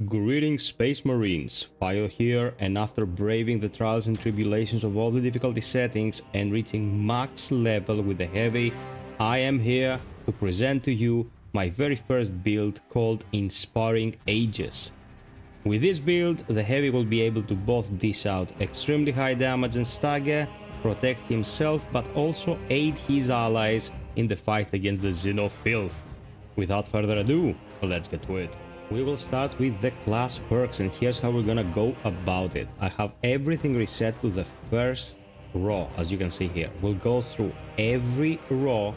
Greetings, Space Marines, FiOth here, and after braving the trials and tribulations of all the difficulty settings and reaching max level with the heavy, I am here to present to you my very first build called Inspiring Aegis. With this build, the heavy will be able to both dish out extremely high damage and stagger, protect himself, but also aid his allies in the fight against the Xenofilth. Without further ado, let's get to it. We will start with the class perks, and here's how we're gonna go about it. I have everything reset to the first row, as you can see here. We'll go through every row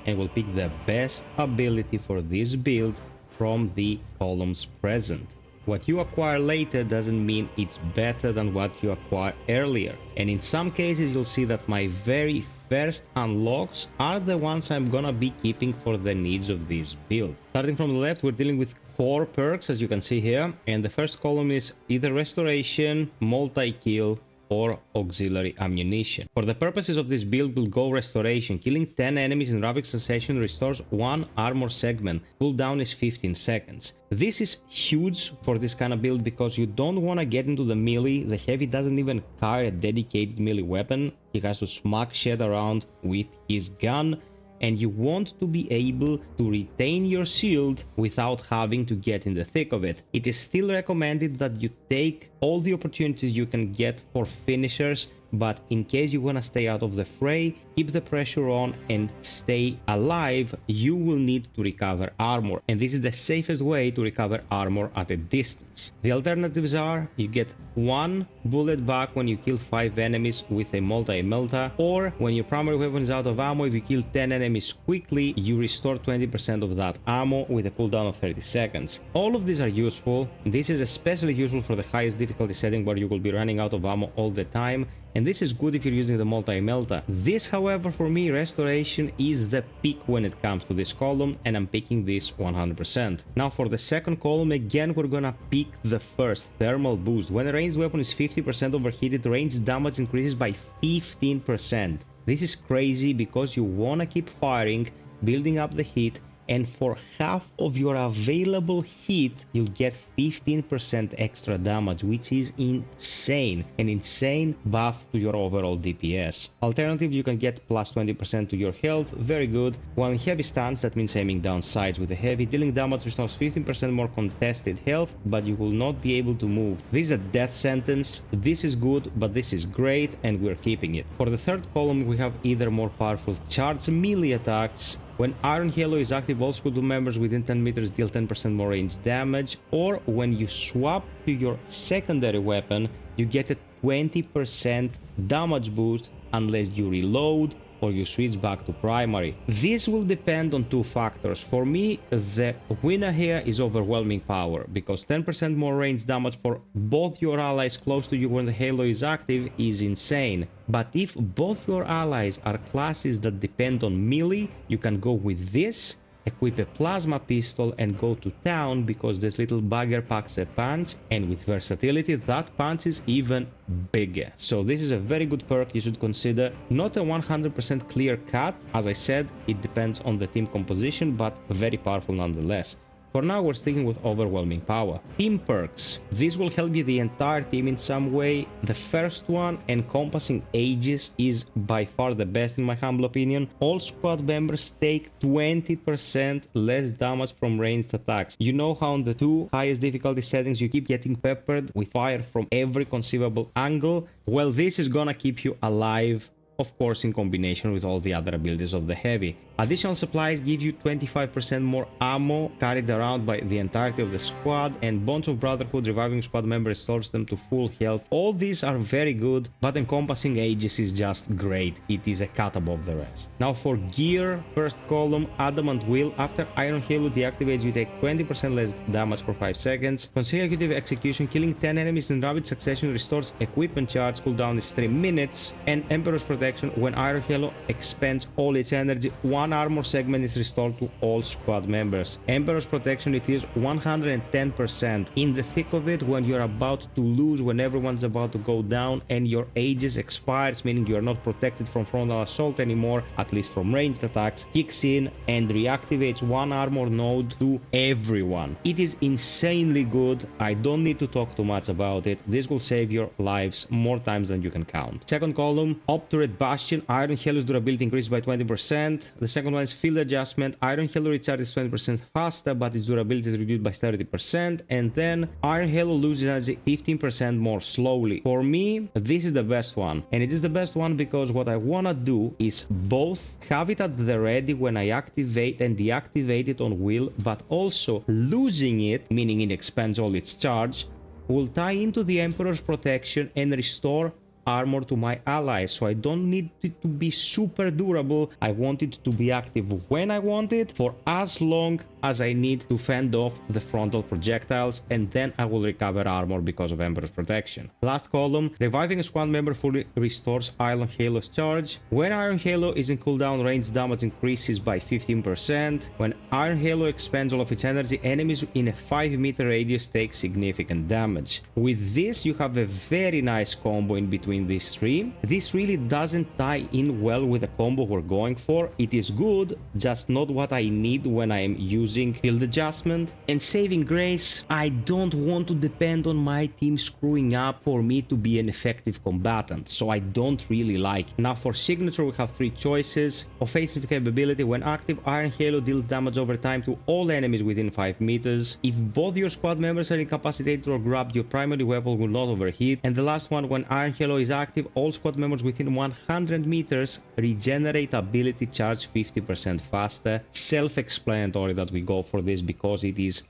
and we'll pick the best ability for this build from the columns present. What you acquire later doesn't mean it's better than what you acquired earlier. And in some cases you'll see that my very first unlocks are the ones I'm gonna be keeping for the needs of this build. Starting from the left, we're dealing with core perks, as you can see here, and the first column is either restoration, multi-kill, or auxiliary ammunition. For the purposes of this build, we'll go restoration. Killing 10 enemies in rapid succession restores 1 armor segment. Cooldown is 15 seconds. This is huge for this kind of build because you don't want to get into the melee. The heavy doesn't even carry a dedicated melee weapon. He has to smack shit around with his gun, and you want to be able to retain your shield without having to get in the thick of it. It is still recommended that you take all the opportunities you can get for finishers, but in case you want to stay out of the fray, keep the pressure on and stay alive, you will need to recover armor, and this is the safest way to recover armor at a distance. The alternatives are you get 1 bullet back when you kill 5 enemies with a multi-melta, or when your primary weapon is out of ammo, if you kill 10 enemies quickly, you restore 20% of that ammo with a cooldown of 30 seconds. All of these are useful. This is especially useful for the highest difficulty setting where you will be running out of ammo all the time, and this is good if you're using the multi-melta. This, however, for me, restoration is the peak when it comes to this column, and I'm picking this 100%. Now for the second column, again, we're gonna pick the first thermal boost. When a ranged weapon is 50% overheated, range damage increases by 15%. This is crazy because you wanna keep firing, building up the heat, and for half of your available heat you'll get 15% extra damage, which is insane, an insane buff to your overall DPS. Alternative, you can get plus 20% to your health, very good. While in heavy stance, that means aiming down sides with a heavy, dealing damage restores 15% more contested health, but you will not be able to move. This is a death sentence. This is good, but this is great, and we're keeping it. For the third column, we have either more powerful charged melee attacks. When Iron Halo is active, all squad members within 10 meters deal 10% more range damage, or when you swap to your secondary weapon, you get a 20% damage boost unless you reload or you switch back to primary. This will depend on 2 factors. For me, the winner here is overwhelming power, because 10% more range damage for both your allies close to you when the Halo is active is insane. But if both your allies are classes that depend on melee, you can go with this, equip a plasma pistol and go to town, because this little bugger packs a punch, and with versatility that punch is even bigger. So this is a very good perk you should consider. Not a 100% clear cut, as I said, it depends on the team composition, but very powerful nonetheless. For now, we're sticking with overwhelming power. Team perks. This will help you the entire team in some way. The first one, encompassing Aegis, is by far the best in my humble opinion. All squad members take 20% less damage from ranged attacks. You know how on the 2 highest difficulty settings you keep getting peppered with fire from every conceivable angle? Well, this is gonna keep you alive, of course in combination with all the other abilities of the heavy. Additional supplies give you 25% more ammo carried around by the entirety of the squad, and Bonds of Brotherhood, reviving squad member restores them to full health. All these are very good, but encompassing Aegis is just great. It is a cut above the rest. Now for gear, first column, Adamant Will. After Iron Halo deactivates, you take 20% less damage for 5 seconds. Consecutive execution, killing 10 enemies in rapid succession restores equipment charge, cooldown is 3 minutes, and Emperor's Protection Protection. When Iron Halo expends all its energy, one armor segment is restored to all squad members. Emperor's Protection, it is 110%. In the thick of it, when you're about to lose, when everyone's about to go down and your Aegis expires, meaning you're not protected from frontal assault anymore, at least from ranged attacks, kicks in and reactivates one armor node to everyone. It is insanely good. I don't need to talk too much about it. This will save your lives more times than you can count. Second column, Op Turret Bastion. Iron Halo's durability increased by 20%. The second one is Field Adjustment. Iron Halo recharges 20% faster, but its durability is reduced by 30%. And then Iron Halo loses energy 15% more slowly. For me, this is the best one. And it is the best one because what I want to do is both have it at the ready when I activate and deactivate it on will, but also losing it, meaning it expends all its charge, will tie into the Emperor's Protection and restore armor to my allies. So I don't need it to be super durable. I want it to be active when I want it, for as long as I need to fend off the frontal projectiles, and then I will recover armor because of Emperor's Protection. Last column, reviving a squad member fully restores Iron Halo's charge. When Iron Halo is in cooldown, range damage increases by 15%. When Iron Halo expends all of its energy, enemies in a 5-meter radius take significant damage. With this, you have a very nice combo in between these three. This really doesn't tie in well with the combo we're going for. It is good, just not what I need when I am using Field Adjustment. And Saving Grace, I don't want to depend on my team screwing up for me to be an effective combatant, so I don't really like it. Now for Signature, we have three choices. Offensive capability. When active, Iron Halo deals damage over time to all enemies within 5 meters. If both your squad members are incapacitated or grabbed, your primary weapon will not overheat. And the last one, when Iron Halo is active, all squad members within 100 meters regenerate ability charge 50% faster. Self-explanatory that we go for this because it is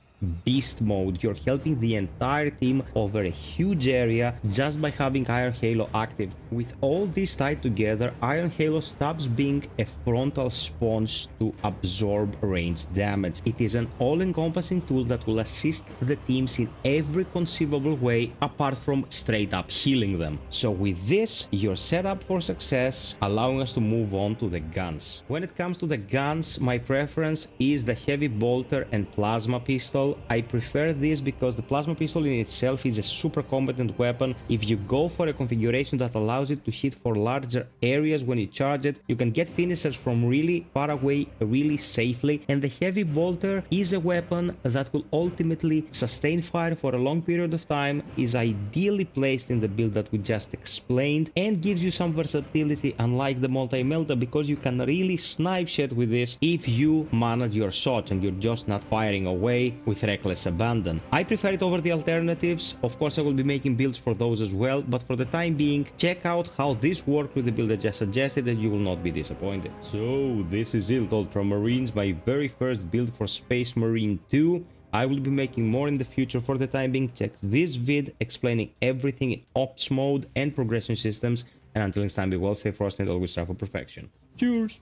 beast mode. You're helping the entire team over a huge area just by having Iron Halo active. With all this tied together, Iron Halo stops being a frontal sponge to absorb ranged damage. It is an all-encompassing tool that will assist the teams in every conceivable way apart from straight up healing them. So with this, you're set up for success, allowing us to move on to the guns. When it comes to the guns, my preference is the heavy bolter and plasma pistol. I prefer this because the plasma pistol in itself is a super competent weapon. If you go for a configuration that allows it to hit for larger areas when you charge it, you can get finishers from really far away really safely. And the heavy bolter is a weapon that will ultimately sustain fire for a long period of time, is ideally placed in the build that we just explained, and gives you some versatility unlike the multi-melter, because you can really snipe shit with this if you manage your shots and you're just not firing away with reckless abandon. I prefer it over the alternatives. Of course, I will be making builds for those as well, but for the time being, check out how this worked with the build I just suggested and you will not be disappointed. So this is it, Ultramarines, my very first build for Space Marine 2. I will be making more in the future. For the time being, check this vid explaining everything in ops mode and progression systems, and until next time, be well, stay frosty, and always strive for perfection. Cheers!